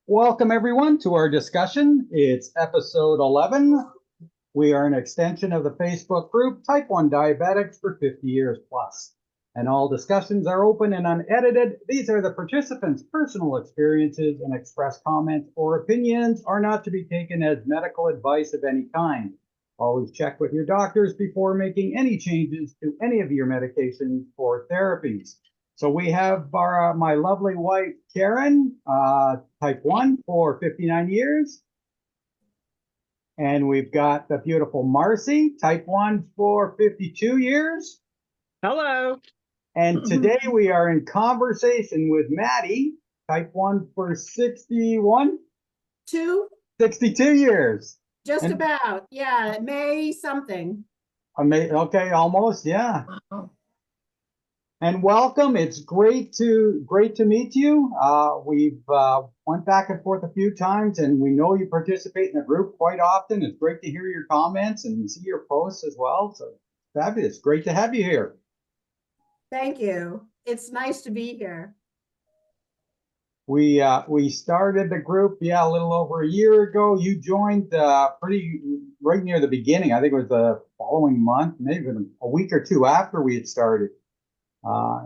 Welcome, everyone, to our discussion. It's episode 11. We are an extension of the Facebook group Type 1 Diabetics for 50 years plus. And all discussions are open and unedited. These are the participants' personal experiences, and express comments or opinions are not to be taken as medical advice of any kind. Always check with your doctors before making any changes to any of your medications or therapies. So we have my lovely wife, Karen, type 1 for 59 years. And we've got the beautiful Marcy, type 1 for 52 years. Hello. And today we are in conversation with Maddy, type 1 for 61? 62 years. Just about, yeah, May something. Okay, almost, yeah. Wow. And welcome. It's great to meet you. We've went back and forth a few times, and we know you participate in the group quite often. It's great to hear your comments and see your posts as well. So fabulous. Great to have you here. Thank you. It's nice to be here. We started the group, a little over a year ago. You joined pretty right near the beginning. I think it was the following month, maybe even a week or two after we had started.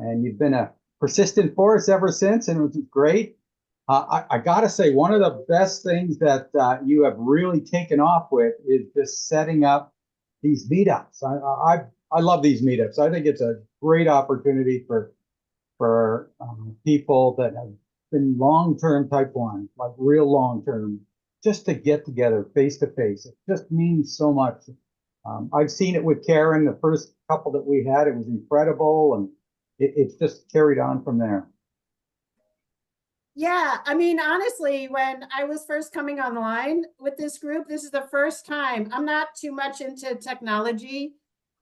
And you've been a persistent force ever since, and it was great. I got to say, one of the best things that you have really taken off with is just setting up these meetups. I love these meetups. I think it's a great opportunity for people that have been long-term type 1, like real long-term, just to get together face to face. It just means so much. I've seen it with Karen, the first couple that we had. It was incredible, and it's just carried on from there. Yeah, I mean, honestly, when I was first coming online with this group, this is the first time. I'm not too much into technology,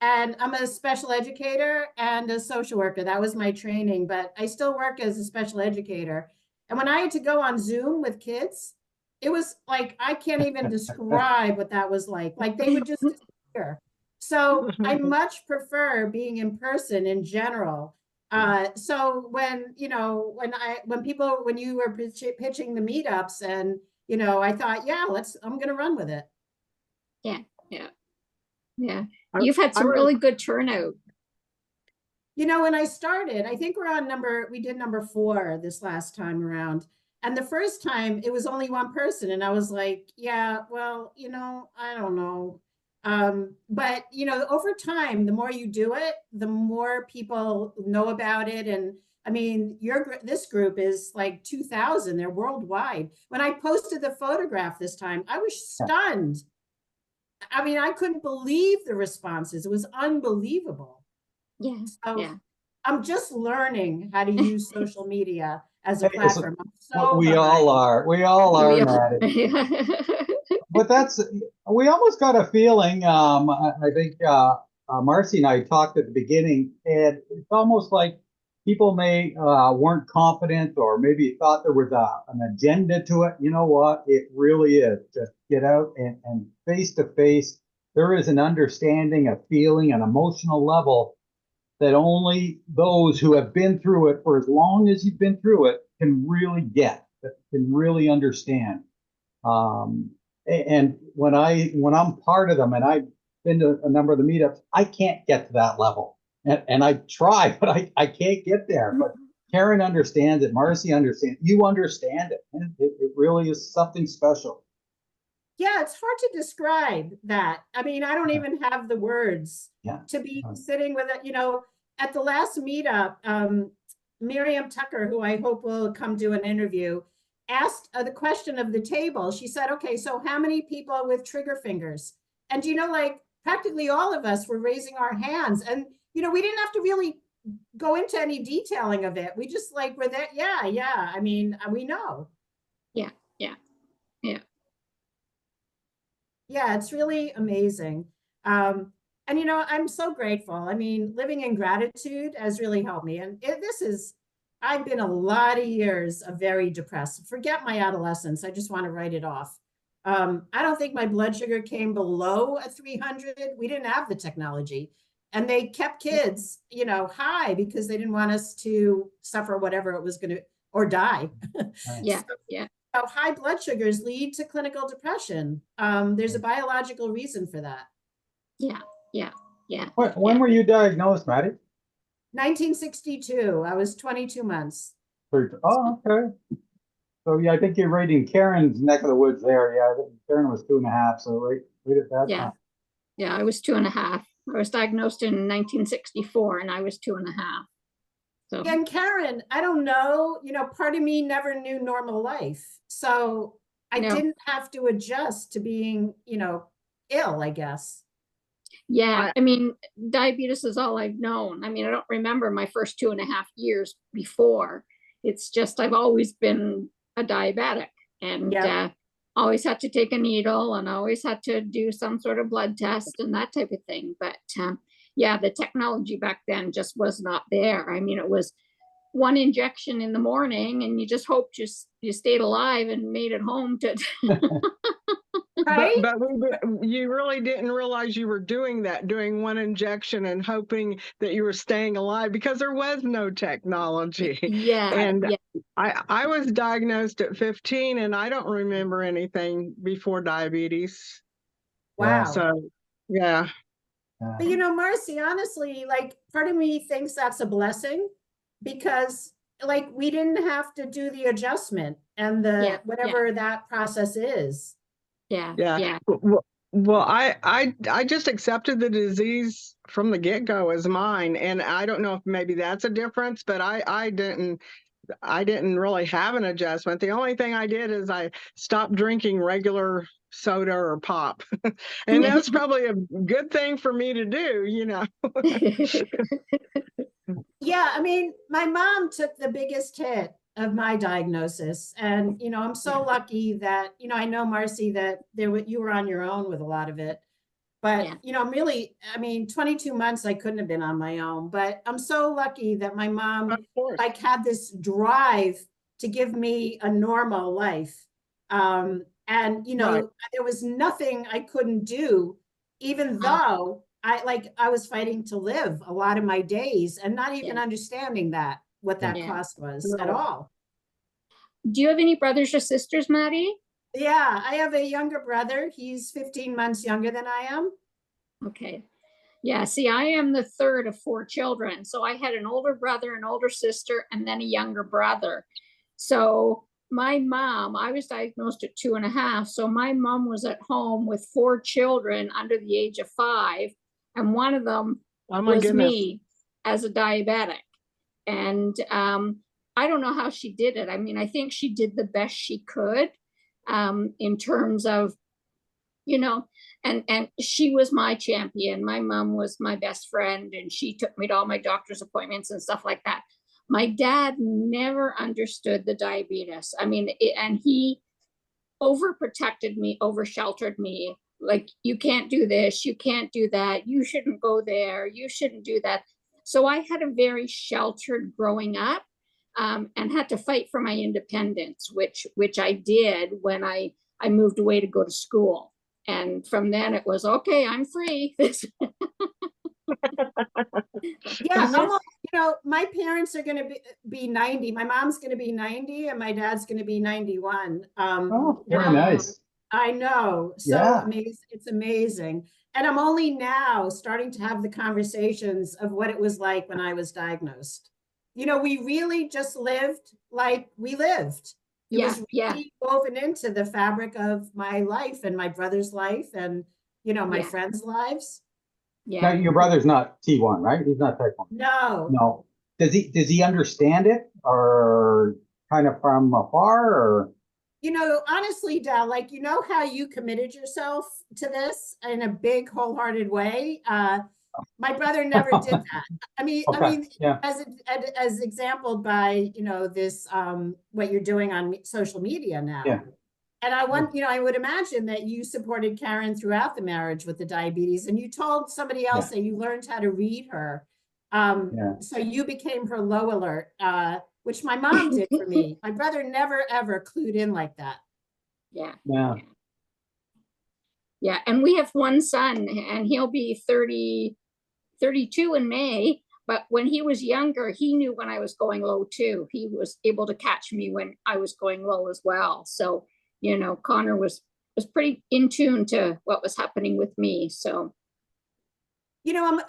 and I'm a special educator and a social worker. That was my training, but I still work as a special educator. And when I had to go on Zoom with kids, it was like, I can't even describe what that was like. Like they would just disappear. So I much prefer being in person in general. So when you were pitching the meetups, and I thought, yeah, I'm gonna run with it. Yeah. You've had some really good turnout. When I started, I think we did number 4 this last time around. And the first time it was only one person. And I was like, yeah, well, I don't know. But over time, the more you do it, the more people know about it. And I mean, this group is like 2,000. They're worldwide. When I posted the photograph this time, I was stunned. I mean, I couldn't believe the responses. It was unbelievable. Yes. So yeah. I'm just learning how to use social media as a platform. We all are, Maddie. But we almost got a feeling, I think Marcy and I talked at the beginning, and it's almost like people weren't confident, or maybe thought there was an agenda to it. You know what? It really is. Just get out and face to face. There is an understanding, a feeling, an emotional level that only those who have been through it for as long as you've been through it can really get, can really understand. And when I'm part of them, and I've been to a number of the meetups, I can't get to that level. And I try, but I can't get there. But Karen understands it. Marcy understands. You understand it. And it really is something special. Yeah, it's hard to describe that. I mean, I don't even have the words to be sitting with it. At the last meetup, Miriam Tucker, who I hope will come do an interview, asked the question of the table. She said, okay, so how many people with trigger fingers? And like practically all of us were raising our hands. And, we didn't have to really go into any detailing of it. We just were there. Yeah. I mean, we know. Yeah. Yeah, it's really amazing. And, I'm so grateful. I mean, living in gratitude has really helped me. And I've been a lot of years of very depressed. Forget my adolescence. I just want to write it off. I don't think my blood sugar came below a 300. We didn't have the technology. And they kept kids, high because they didn't want us to suffer whatever it was going to, or die. Yeah. high blood sugars lead to clinical depression. There's a biological reason for that. Yeah, yeah, yeah. When were you diagnosed, Maddie? 1962, I was 22 months. Oh, okay. So yeah, I think you're right in Karen's neck of the woods there. Yeah, I think Karen was 2.5, so right at that Yeah. time. Yeah, I was 2.5. I was diagnosed in 1964 and I was 2.5. So And Karen, I don't know, part of me never knew normal life. So I No. didn't have to adjust to being, ill, I guess. yeah, I mean, diabetes is all I've known. I mean, I don't remember my first 2.5 years before. It's just I've always been a diabetic and Yeah. always had to take a needle and always had to do some sort of blood test and that type of thing. But yeah, the technology back then just was not there. I mean, it was one injection in the morning and you just hoped you stayed alive and made it home to Right? But you really didn't realize you were doing that, doing one injection and hoping that you were staying alive because there was no technology. yeah. And Yeah. I was diagnosed at 15 and I don't remember anything before diabetes. Wow. So, yeah. But Marcy, honestly, like part of me thinks that's a blessing because like we didn't have to do the adjustment and Yeah, whatever that process is. Yeah. Well, I just accepted the disease from the get-go as mine, and I don't know if maybe that's a difference, but I didn't really have an adjustment. The only thing I did is I stopped drinking regular soda or pop, and that's probably a good thing for me to do, Yeah, I mean, my mom took the biggest hit of my diagnosis, and I'm so lucky that I know, Marcy, that you were on your own with a lot of it. But I'm really, I mean, 22 months I couldn't have been on my own, but I'm so lucky that my mom Of course. like had this drive to give me a normal life. And Right. there was nothing I couldn't do, even though I was fighting to live a lot of my days and not even understanding what that cost was at all. Do you have any brothers or sisters, Maddy? Yeah, I have a younger brother. He's 15 months younger than I am. Okay. Yeah, see, I am the third of 4 children. So I had an older brother, an older sister, and then a younger brother. So my mom, I was diagnosed at 2.5. So my mom was at home with 4 children under the age of 5. And one of them was me as a diabetic. And I don't know how she did it. I mean, I think she did the best she could in terms of, and she was my champion. My mom was my best friend and she took me to all my doctor's appointments and stuff like that. My dad never understood the diabetes. I mean, and he overprotected me, oversheltered me. Like, you can't do this, you can't do that, you shouldn't go there, you shouldn't do that. So I had a very sheltered growing up and had to fight for my independence, which I did when I moved away to go to school. And from then it was, okay, I'm free. Yeah, almost, my parents are going to be 90. My mom's going to be 90 and my dad's going to be 91. Oh, very nice. I know. So amazing. It's amazing. And I'm only now starting to have the conversations of what it was like when I was diagnosed. We really just lived like we lived. It was really woven into the fabric of my life and my brother's life and, my friends' lives. Now, your brother's not T1, right? He's not type 1. No. No. Does he understand it or kind of from afar or? Honestly, Dal, like, how you committed yourself to this in a big wholehearted way. My brother never did that. I mean, as exampled by, this, what you're doing on social media now. Yeah. And I would imagine that you supported Karen throughout the marriage with the diabetes, and you told somebody else that you learned how to read her. So you became her low alert, which my mom did for me. My brother never, ever clued in like that. Yeah. And we have one son and he'll be 32 in May. But when he was younger, he knew when I was going low too. He was able to catch me when I was going low as well. So, you know, Connor was pretty in tune to what was happening with me. So, You know,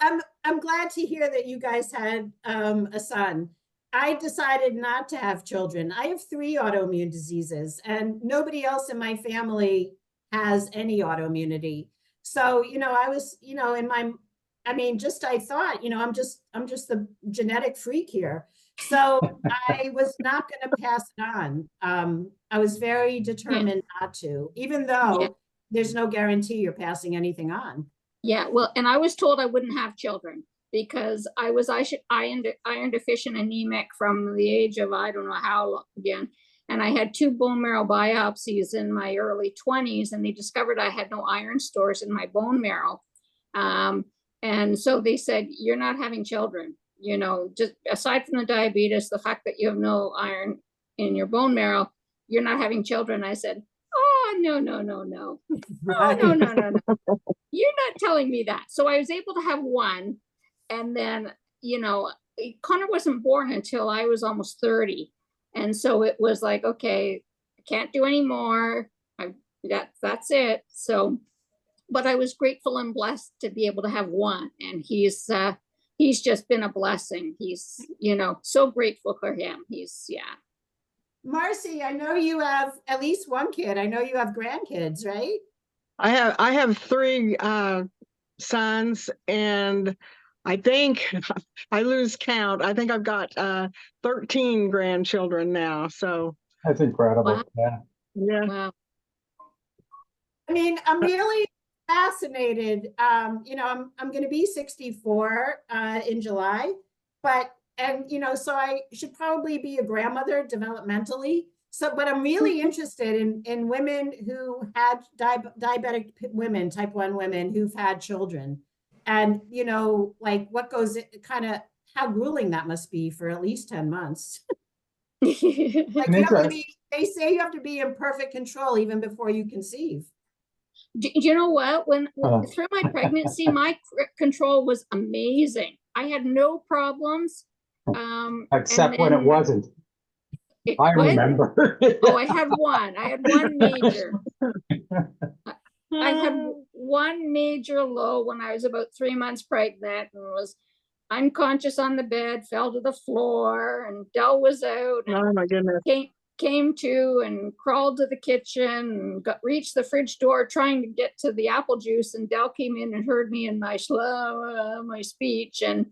I'm glad to hear that you guys had a son. I decided not to have children. I have 3 autoimmune diseases, and nobody else in my family has any autoimmunity. So, you know, I was, you know, I mean, just I thought, you know, I'm just the genetic freak here. So I was not going to pass it on. I was very determined not to, even though there's no guarantee you're passing anything on. yeah, well, and I was told I wouldn't have children because I was iron deficient anemic from the age of I don't know how long again. And I had 2 bone marrow biopsies in my early 20s, and they discovered I had no iron stores in my bone marrow. And so they said, you're not having children, you know, just aside from the diabetes, the fact that you have no iron in your bone marrow, you're not having children. I said, oh, no, no, no, no. Oh, no, no, no, no. You're not telling me that. So I was able to have 1. And then, you know, Connor wasn't born until I was almost 30. And so it was like, okay, I can't do any more. That's it. So, but I was grateful and blessed to be able to have 1. And he's just been a blessing. He's, you know, so grateful for him. Marcy, I know you have at least 1 kid. I know you have grandkids, right? I have 3 sons, and I think I lose count. I think I've got 13 grandchildren now. So That's incredible. Wow. Yeah. yeah. Wow. I mean, I'm really fascinated. You know, I'm going to be 64 in July, and you know, so I should probably be a grandmother developmentally. So, but I'm really interested in women who had diabetic women, type 1 women who've had children, and you know, like what goes kind of how grueling that must be for at least 10 months. Like you have to be, they say you have to be in perfect control even before you conceive. Do you know what? When through my pregnancy, my control was amazing. I had no problems. Except when it wasn't. I remember. Oh, I had 1. I had 1 major. I had 1 major low when I was about 3 months pregnant and was unconscious on the bed, fell to the floor, and Dell was out. Oh my goodness. Came to and crawled to the kitchen and reached the fridge door trying to get to the apple juice, and Dell came in and heard me in my my speech, and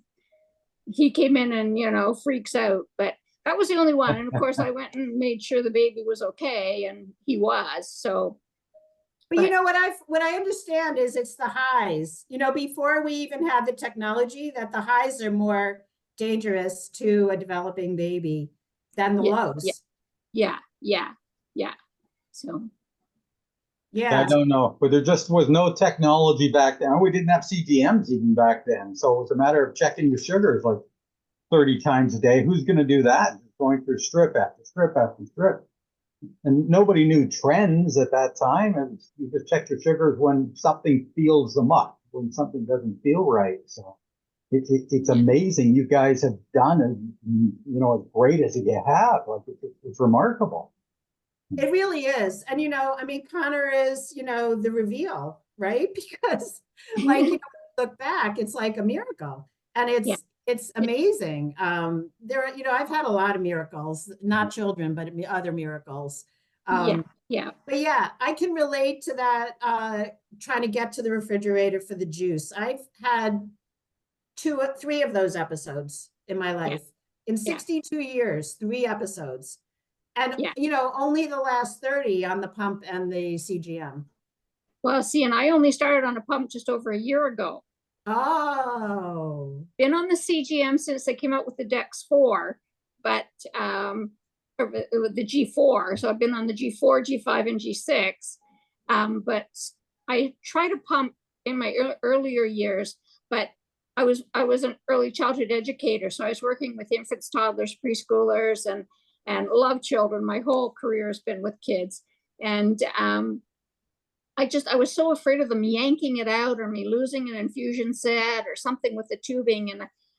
he came in and, you know, freaks out. But that was the only one. And of course I went and made sure the baby was okay, and he was. So but you know what I understand is it's the highs, you know, before we even have the technology, that the highs are more dangerous to a developing baby than the lows. Yeah. So yeah, I don't know, but there just was no technology back then. We didn't have CGMs even back then. So it was a matter of checking your sugars like 30 times a day. Who's going to do that? Going through strip after strip after strip. And nobody knew trends at that time. And you just check your sugars when something feels them up, when something doesn't feel right. So it's amazing you guys have done it, you know, as great as you have. Like it's remarkable. it really is. And you know, I mean, Connor is, you know, the reveal, right? Because like, you know, look back, it's like a miracle, and it's amazing. There are, you know, I've had a lot of miracles, not children, but other mirals. yeah. But yeah, I can relate to that, trying to get to the refrigerator for the juice. I've had 3 of those episodes in my life. In 62 years, 3 episodes. And, you know, only the last 30 on the pump and the CGM. Well, see, and I only started on a pump just over a year ago. Oh. Been on the CGM since they came out with the Dex 4, but with the G4. So I've been on the G4, G5, and G6. But I tried to pump in my earlier years, but I was an early childhood educator. So I was working with infants, toddlers, preschoolers, and love children. My whole career has been with kids. And I was so afraid of them yanking it out or me losing an infusion set or something with the tubing.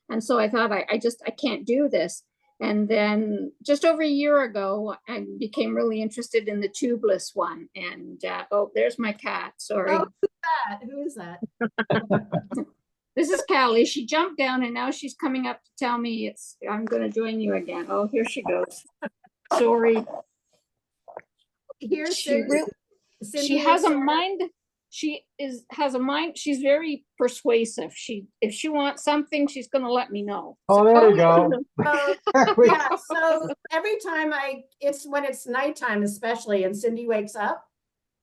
And so I thought, I can't do this. And then just over a year ago, I became really interested in the tubeless one. And oh, there's my cat. Sorry. Oh, who's that? Who is that? This is Callie. She jumped down and now she's coming up to tell me I'm going to join you again. Oh, here she goes. Sorry. Here's She Cindy has is a sort of- mind. Has a mind. She's very persuasive. If she wants something, she's going to let me know. Oh, there you go. Oh, yeah, so every time it's when it's nighttime especially, and Cindy wakes up,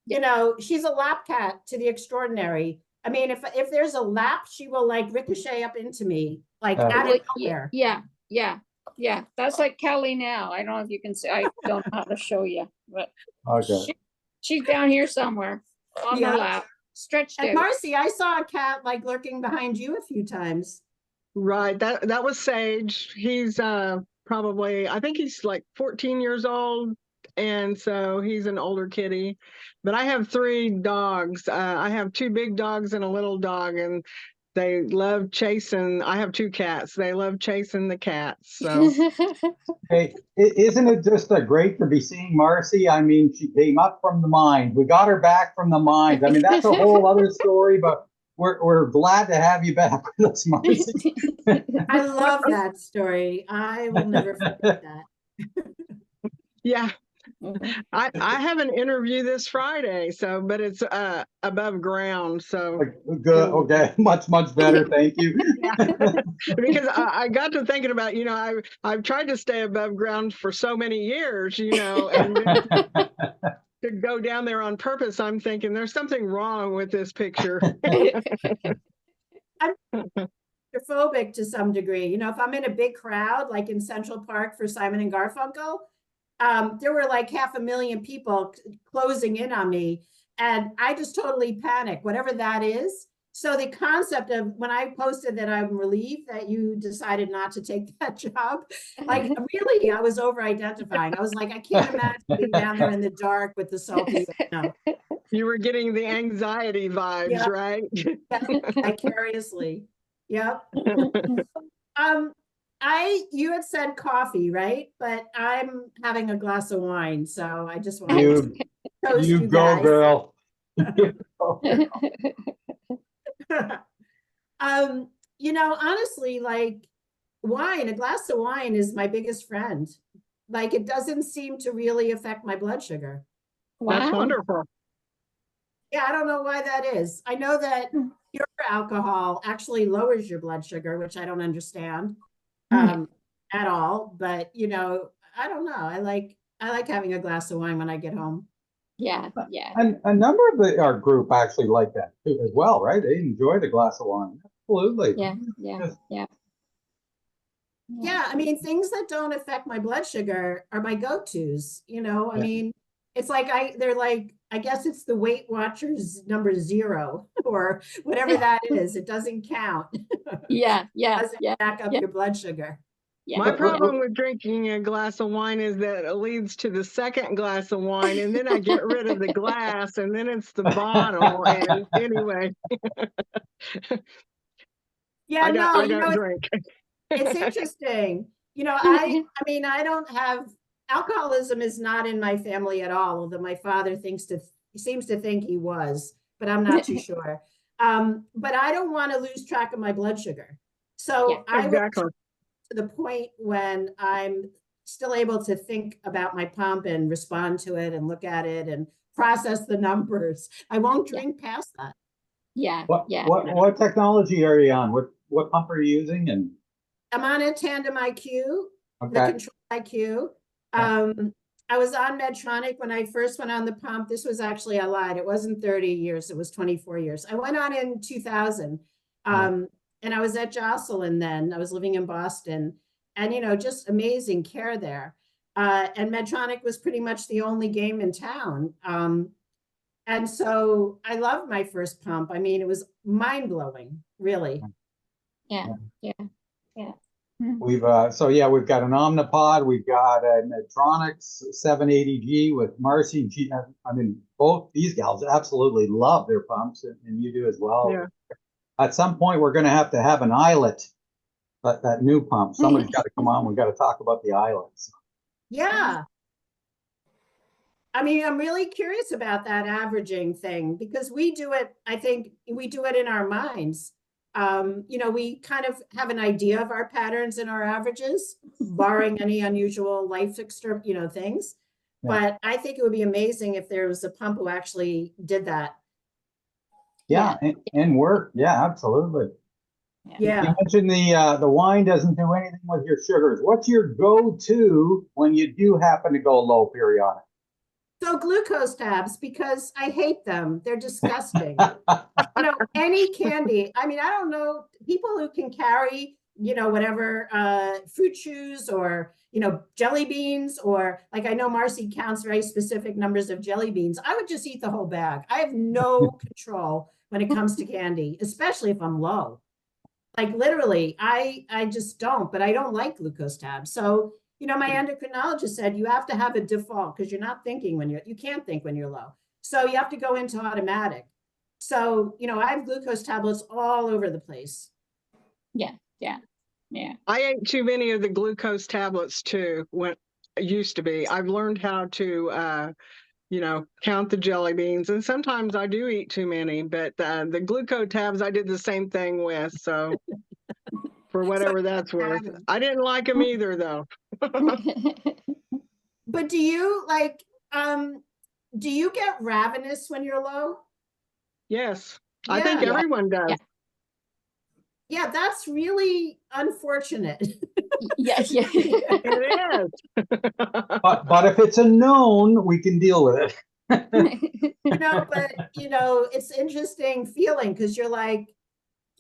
you know, she's a lap cat to the extraordinary. I mean, if there's a lap, she will like ricochet up into me, like out of nowhere. Yeah. That's like Kelly now. I don't know if you can see. I don't know how to show you, but Okay. she's down here somewhere on Yeah. her lap, stretched And out. Marcy, I saw a cat like lurking behind you a few times. Right. That was Sage. He's probably, I think he's like 14 years old. And so he's an older kitty. But I have 3 dogs. I have 2 big dogs and a little dog, and they love chasing. I have 2 cats. They love chasing the cats. So Hey, isn't it just great to be seeing Marcy? I mean, she came up from the mines. We got her back from the mines. I mean, that's a whole other story, but we're glad to have you back with us, Marcy. I love that story. I will never forget that. yeah. I have an interview this Friday, but it's above ground. So Good. Okay. Much better. Thank you. because I got to thinking about, I've tried to stay above ground for so many years, and to go down there on purpose, I'm thinking there's something wrong with this picture. I'm claustrophobic to some degree. You know, if I'm in a big crowd, like in Central Park for Simon and Garfunkel, there were like 500,000 people closing in on me, and I just totally panic, whatever that is. So the concept of when I posted that I'm relieved that you decided not to take that job, like really, I was over-identifying. I was like, I can't imagine being down there in the dark with the selfie. No. You were getting the anxiety vibes, Yeah. right? Yeah, vicariously. Yep. You had said coffee, right? But I'm having a glass of wine, so I just wanted to toast You you go, guys. girl. You know, honestly, like wine, a glass of wine is my biggest friend. Like it doesn't seem to really affect my blood sugar. That's Wow. wonderful. Yeah, I don't know why that is. I know that pure alcohol actually lowers your blood sugar, which I don't understand at all. But you know, I don't know. I like having a glass of wine when I get home. Yeah. And a number of our group actually like that too, as well, right? They enjoy the glass of wine. Absolutely. Yeah. Yeah, I mean, things that don't affect my blood sugar are my go-tos. You know, I mean, it's like they're like, I guess it's the Weight Watchers number 0 or whatever that is. It doesn't count. Yeah. Doesn't back up your blood sugar. My problem with drinking a glass of wine is that it leads to the second glass of wine, and then I get rid of the glass, and then it's the bottle. And anyway, Yeah, I don't you know, drink. it's interesting. You know, I mean, I don't have alcoholism is not in my family at all, although my father seems to think he was, but I'm not too sure. But I don't want to lose track of my blood sugar. So I will to the point when I'm still able to think about my pump and respond to it and look at it and process the numbers. I won't drink past that. What technology are you on? What pump are you using? And I'm on a Tandem IQ, the Control IQ. I was on Medtronic when I first went on the pump. This was actually, I lied. It wasn't 30 years. It was 24 years. I went on in 2000. And I was at Jocelyn then. I was living in Boston, and you know, just amazing care there. And Medtronic was pretty much the only game in town. And so I loved my first pump. I mean, it was mind blowing, really. Yeah. We've we've got an Omnipod, we've got a Medtronics 780G with Marcy G. I mean, both these gals absolutely love their pumps, and you do as well. Yeah. At some point, we're going to have an eyelet that new pump. Somebody's got to come on. We've got to talk about the islands. Yeah. I mean, I'm really curious about that averaging thing because we do it, I think we do it in our minds. You know, we kind of have an idea of our patterns and our averages, barring any unusual life you know, things. Yeah. But I think it would be amazing if there was a pump who actually did that. Yeah, and work. Yeah, absolutely. Yeah. You mentioned the wine doesn't do anything with your sugars. What's your go-to when you do happen to go low periodic? So glucose tabs, because I hate them. They're disgusting. You know, any candy. I mean, I don't know people who can carry, you know, whatever fruit chews or, you know, jelly beans, or like I know Marcy counts very specific numbers of jelly beans. I would just eat the whole bag. I have no control when it comes to candy, especially if I'm low. Like literally, I just don't, but I don't like glucose tabs. So, you know, my endocrinologist said you have to have a default because you're not thinking when you can't think when you're low. So you have to go into automatic. So, you know, I have glucose tablets all over the place. Yeah. I ate too many of the glucose tablets too when it used to be. I've learned how to you know, count the jelly beans, and sometimes I do eat too many, but the glucose tabs I did the same thing with. So for whatever that's worth, I didn't like them either though. But do you like do you get ravenous when you're low? Yes, I think Yeah. everyone does. Yeah, that's really unfortunate. Yeah. It is. But if it's a known, we can deal with it. You know, but you know, it's interesting feeling because you're like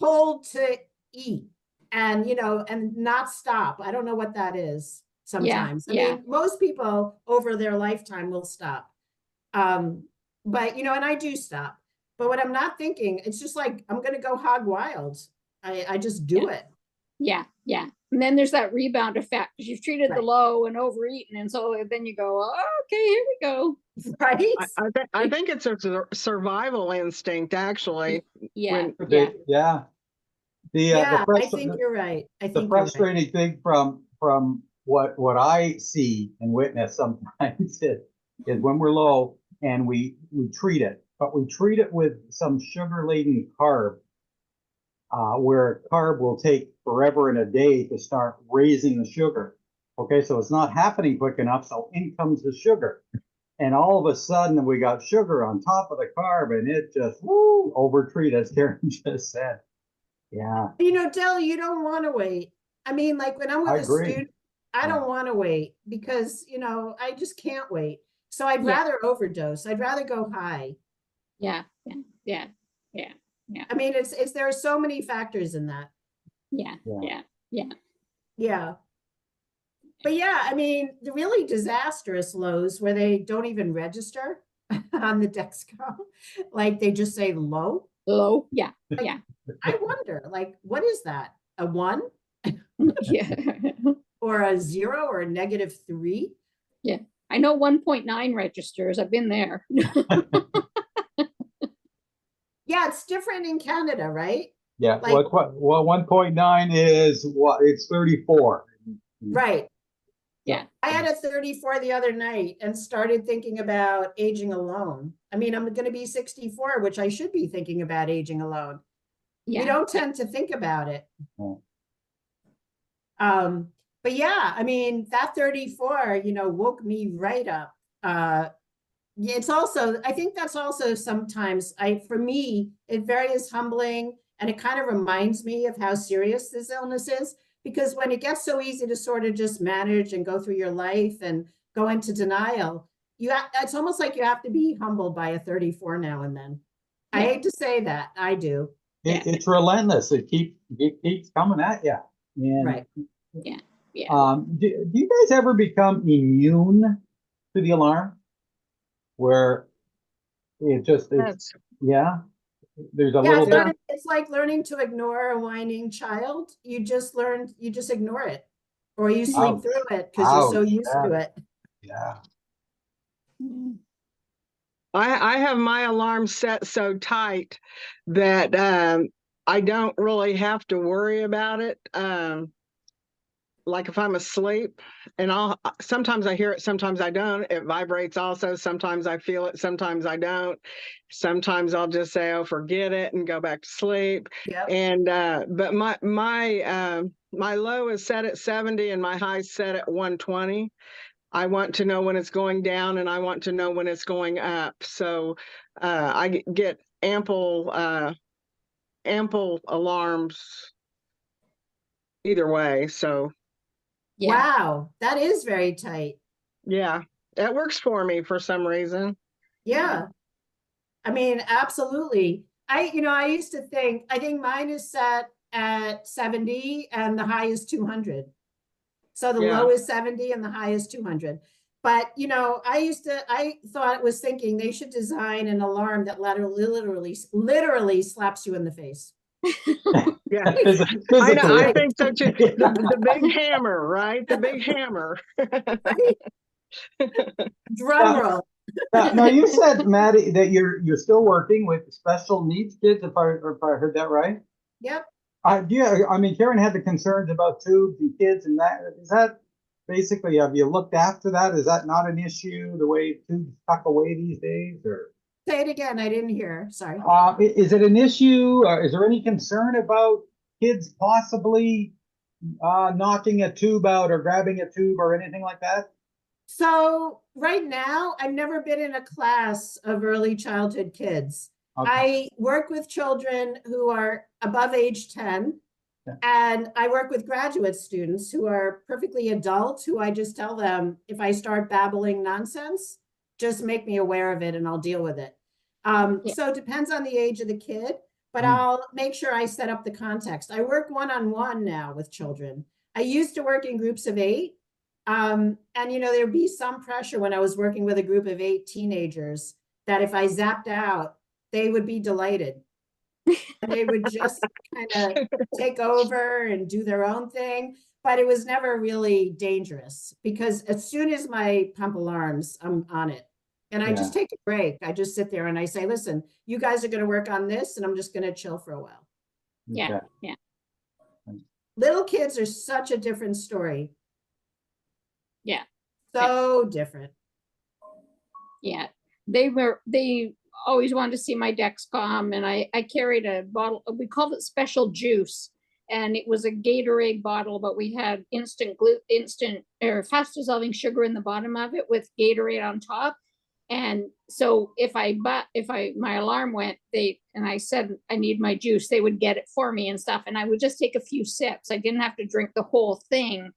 told to eat and you know, and not stop. I don't know what that is sometimes. I mean, most people over their lifetime will stop. But you know, and I do stop. But what I'm not thinking, it's just like I'm gonna go hog wild. I just do it. Yeah. And then there's that rebound effect because you've treated the Right. low and overeaten, and so then you go, oh, okay, here we go. Right? I think it's a survival instinct, actually. Yeah. Yeah. Yeah, I think you're right. I The think you're right. frustrating thing from what I see and witness sometimes is when we're low and we treat it, but we treat it with some sugar-laden carb, where a carb will take forever and a day to start raising the sugar. Okay, so it's not happening quick enough, so in comes the sugar. And all of a sudden we got sugar on top of the carb and it just overtreat, as Karen just said. Yeah, You know, Dell, you don't want to wait. I mean, like when I'm with I a agree. student, I don't want to wait because, you know, I just can't wait. So I'd Yeah. rather overdose. I'd rather go high. Yeah. I mean, it's there are so many factors in that. Yeah. Yeah. But yeah, I mean, the really disastrous lows where they don't even register on the Dexcom, like they just say low. Low. Yeah. I wonder, like, what is that? A 1 Yeah. or a 0 or a -3? Yeah. I know 1.9 registers. I've been there. Yeah, it's different in Canada, right? Yeah, Like- well, 1.9 is what? It's 34. Right. Yeah. I had a 34 the other night and started thinking about aging alone. I mean, I'm going to be 64, which I should be thinking about aging alone. We don't tend to think about it. Oh. But yeah, I mean, that 34, you know, woke me right up. It's also, I think that's also sometimes for me, it very is humbling and it kind of reminds me of how serious this illness is. Because when it gets so easy to sort of just manage and go through your life and go into denial, it's almost like you have to be humbled by a 34 now and then. I hate to say that. I do. It's relentless. It keeps coming at you. And, Right. Yeah. Do you guys ever become immune to the alarm? Where there's a little bit. It's like learning to ignore a whining child. You just ignore it, or you sleep through it because you're so used to it. Yeah. I have my alarm set so tight that I don't really have to worry about it. Like if I'm asleep and sometimes I hear it, sometimes I don't. It vibrates also. Sometimes I feel it, sometimes I don't. Sometimes I'll just say, oh, forget it and go back to sleep. Yep. And, but my low is set at 70 and my high is set at 120. I want to know when it's going down and I want to know when it's going up. So, I get ample alarms either way. So, Yeah. Wow, that is very tight. yeah, that works for me for some reason. Yeah. I mean, absolutely. I used to think, I think mine is set at 70 and the high is 200. So the Yeah. low is 70 and the high is 200. But, I thought it was thinking they should design an alarm that literally slaps you in the face. Yeah, Physically. I know. I think so too. Yeah. The big hammer, right? The big hammer. Drum Yeah. roll. Now you said, Maddie, that you're still working with special needs kids, if I heard that right. Yep. I mean, Karen had the concerns about tubes and kids, and that is that basically, have you looked after that? Is that not an issue, the way tubes tuck away these days, or Say it again. I didn't hear. Sorry. is it an issue? Is there any concern about kids possibly knocking a tube out or grabbing a tube or anything like that? So right now, I've never been in a class of early childhood kids. Okay. I work with children who are above age 10, Yeah. and I work with graduate students who are perfectly adult, who I just tell them, if I start babbling nonsense, just make me aware of it and I'll deal with it. Yeah. So it depends on the age of the kid, but Mm. I'll make sure I set up the context. I work one-on-one now with children. I used to work in groups of 8. And there'd be some pressure when I was working with a group of 8 teenagers that if I zapped out, they would be delighted. And they would just kind of take over and do their own thing. But it was never really dangerous because as soon as my pump alarms, I'm on it. And I just take a break. I just sit there and I say, listen, you guys are going to work on this and I'm just going to chill for a while. Yeah. Okay. Yeah. Little kids are such a different story. Yeah. So different. Yeah. They always wanted to see my Dexcom, and I carried a bottle, we called it special juice. And it was a Gatorade bottle, but we had instant or fast dissolving sugar in the bottom of it with Gatorade on top. And so if my alarm went, and I said, I need my juice, they would get it for me and stuff. And I would just take a few sips. I didn't have to drink the whole thing.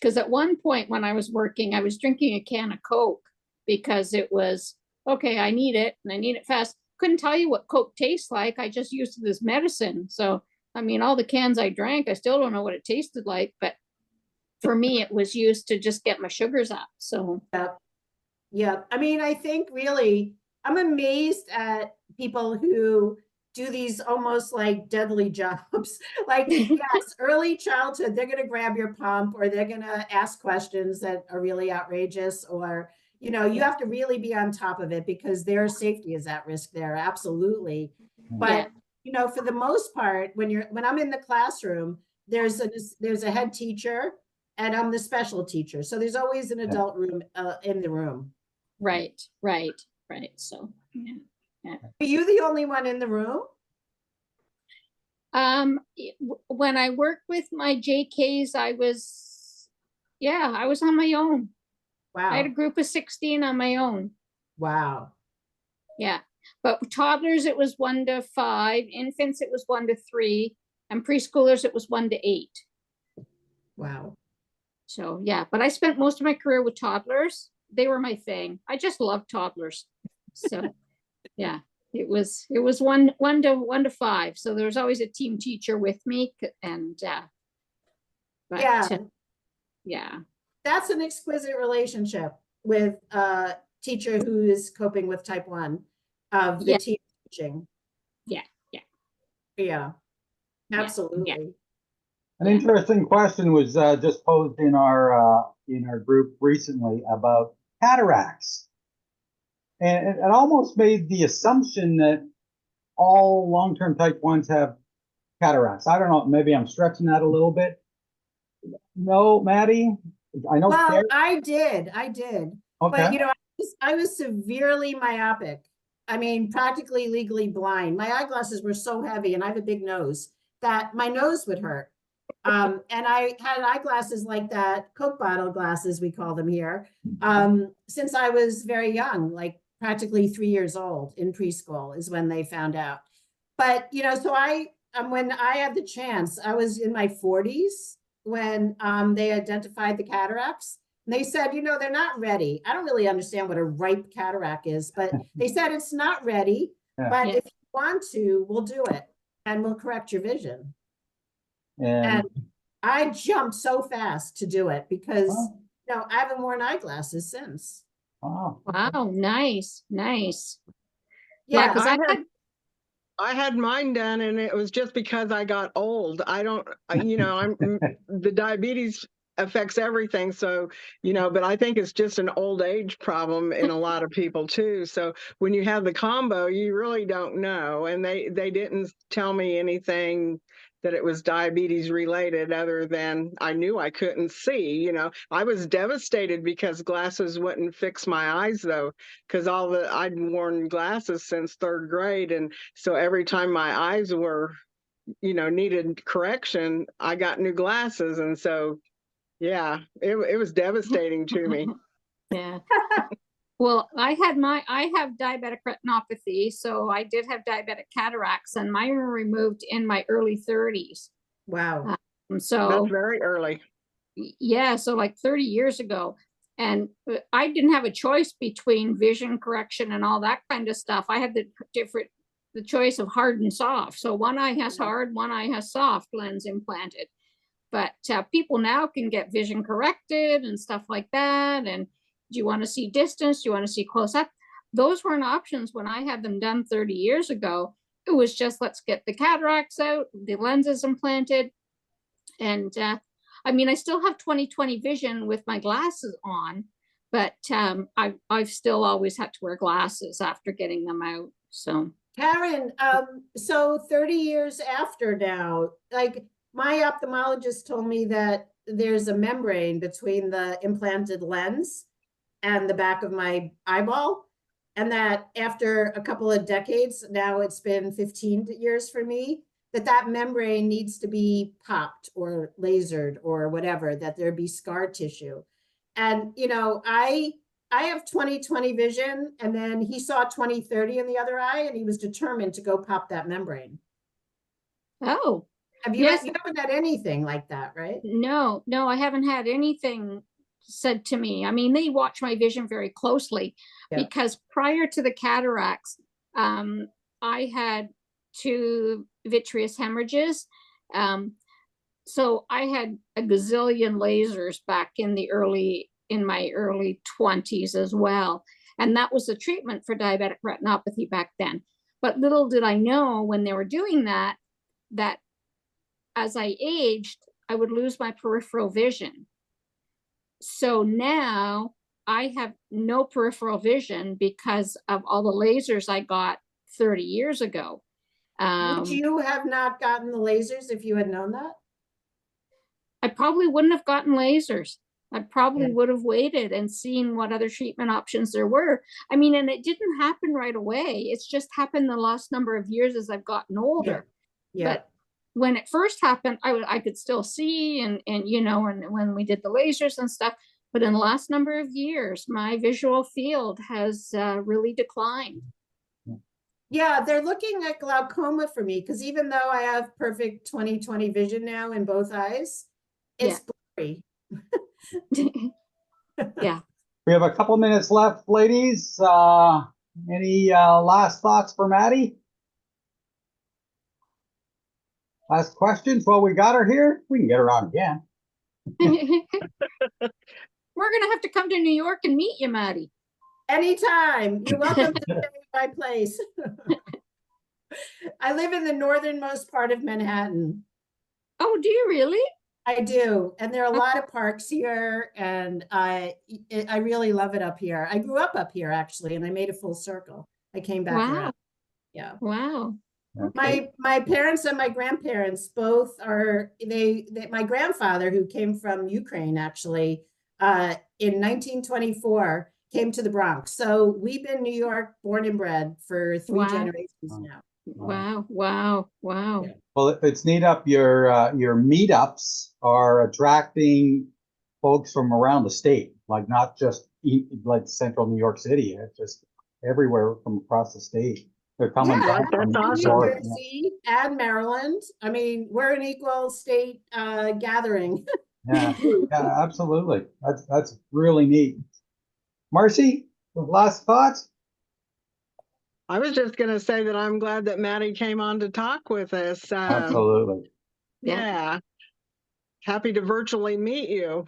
Because at one point when I was working, I was drinking a can of Coke because it was, okay, I need it and I need it fast. Couldn't tell you what Coke tastes like. I just used it as medicine. So, I mean, all the cans I drank, I still don't know what it tasted like. But for me, it was used to just get my sugars up. So, Yep. Yep. I mean, I think really, I'm amazed at people who do these almost like deadly jobs. Like, yes, early childhood, they're going to grab your pump or they're going to ask questions that are really outrageous, or, you have to really be on top of it because their safety is at risk there. Absolutely. But, for the most part, when I'm in the classroom, there's a head teacher and I'm the special teacher. So there's always an adult room in the room. right. So, yeah. Are you the only one in the room? When I worked with my JKs, I was on my own. I had a Wow. group of 16 on my own. Wow. Yeah. But toddlers, it was 1 to 5. Infants, it was 1 to 3. And preschoolers, it was 1 to 8. Wow. So, yeah. But I spent most of my career with toddlers. They were my thing. I just loved toddlers. So, yeah. It was 1 to 5. So there was always a team teacher with me. And, but, Yeah. Yeah. That's an exquisite relationship with a teacher who is coping with type 1 of the team teaching. Yeah. Yeah. Absolutely. An interesting question was just posed in our group recently about cataracts, and it almost made the assumption that all long-term type 1s have cataracts. I don't know, maybe I'm stretching that a little bit. No, Maddie? I know. Well, Carrie- I did. But Okay. you know, I was severely myopic. I mean, practically legally blind. My eyeglasses were so heavy and I have a big nose that my nose would hurt. And I had eyeglasses like that, Coke bottle glasses, we call them here, since I was very young, like practically 3 years old in preschool is when they found out. But, you know, so when I had the chance, I was in my 40s when they identified the cataracts. And they said, you know, they're not ready. I don't really understand what a ripe cataract is, but they said it's not ready. Yeah. But Yeah. if you want to, we'll do it and we'll correct your vision. And And I jumped so fast to do it because, Wow. you know, I haven't worn eyeglasses since. wow. Wow, nice, nice. Yeah, because I had mine done and it was just because I got old. I don't, you know, the diabetes affects everything. So, you know, but I think it's just an old age problem in a lot of people too. So when you have the combo, you really don't know. And they didn't tell me anything that it was diabetes related other than I knew I couldn't see. You know, I was devastated because glasses wouldn't fix my eyes though, because I'd worn glasses since 3rd grade. And so every time my eyes were, you know, needed correction, I got new glasses. And so, yeah, it was devastating to me. Yeah. Well, I have diabetic retinopathy, so I did have diabetic cataracts, and mine were removed in my early 30s. wow. So That's very early. yeah, so like 30 years ago. And I didn't have a choice between vision correction and all that kind of stuff. I had the choice of hard and soft. So one eye has hard, one eye has soft lens implanted. But people now can get vision corrected and stuff like that. And do you want to see distance? Do you want to see close up? Those weren't options when I had them done 30 years ago. It was just, let's get the cataracts out, the lenses implanted. And I mean, I still have 20/20 vision with my glasses on, but I've still always had to wear glasses after getting them out. So Karen, so 30 years after now, like my ophthalmologist told me that there's a membrane between the implanted lens and the back of my eyeball. And that after a couple of decades, now it's been 15 years for me, that membrane needs to be popped or lasered or whatever, that there be scar tissue. And, you know, I have 20/20 vision, and then he saw 20/30 in the other eye, and he was determined to go pop that membrane. oh, Have you? yes. You haven't had anything like that, right? No, I haven't had anything said to me. I mean, they watch my vision very closely because prior to the cataracts, I had 2 vitreous hemorrhages. So I had a gazillion lasers back in my early 20s as well. And that was the treatment for diabetic retinopathy back then. But little did I know when they were doing that as I aged, I would lose my peripheral vision. So now I have no peripheral vision because of all the lasers I got 30 years ago. Would you have not gotten the lasers if you had known that? I probably wouldn't have gotten lasers. I probably would have waited and seen what other treatment options there were. I mean, and it didn't happen right away. It's just happened the last number of years as I've gotten older. Yeah. But when it first happened, I could still see and you know, and when we did the lasers and stuff. But in the last number of years, my visual field has really declined. Yeah, they're looking at glaucoma for me because even though I have perfect 20/20 vision now in both eyes, it's blurry. Yeah. We have a couple minutes left, ladies. Any last thoughts for Maddy? Last questions? Well, we got her here. We can get her on again. We're gonna have to come to New York and meet you, Maddy. Anytime. You're welcome to stay at my place. I live in the northernmost part of Manhattan. Oh, do you really? I do. And there are a lot of parks here, and I really love it up here. I grew up here actually, and I made a full circle. I came back around. Yeah. Wow. Okay. My parents and my grandparents both are, my grandfather, who came from Ukraine actually, in 1924, came to the Bronx. So we've been New York born and bred for three Wow. generations Wow. now. Wow, wow, wow. Yeah. Well, it's neat up your meetups are attracting folks from around the state, like not just like central New York City. It's just everywhere from across the state. They're coming Yeah, down that's from and awesome. New north. Yeah. Jersey and Maryland. I mean, we're an equal state gathering. Yeah, yeah, absolutely. That's really neat. Marcy, last thoughts? I was just going to say that I'm glad that Maddie came on to talk with us. Absolutely. Yeah. Happy to virtually meet you.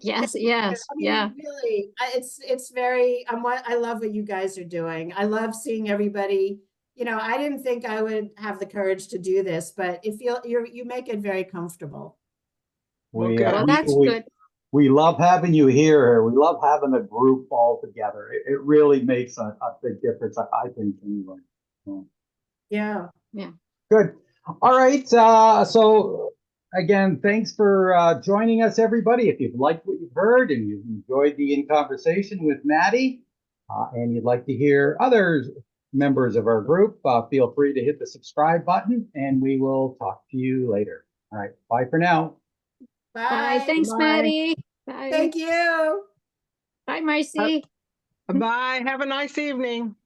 Yes, yes, I mean, yeah. really, it's very. I love what you guys are doing. I love seeing everybody. You know, I didn't think I would have the courage to do this, but you make it very comfortable. Well, We, good. Well, that's good. we love having you here. We love having a group all together. It really makes a big difference, I think, anyway. So, Yeah. good. All right. So again, thanks for joining us, everybody. If you've liked what you've heard and you've enjoyed the in conversation with Maddie, and you'd like to hear other members of our group, feel free to hit the subscribe button, and we will talk to you later. All right. Bye for now. Bye. Bye. Thanks, Bye. Maddie. Bye. Thank you. Bye, Marcy. Bye. Have a nice evening.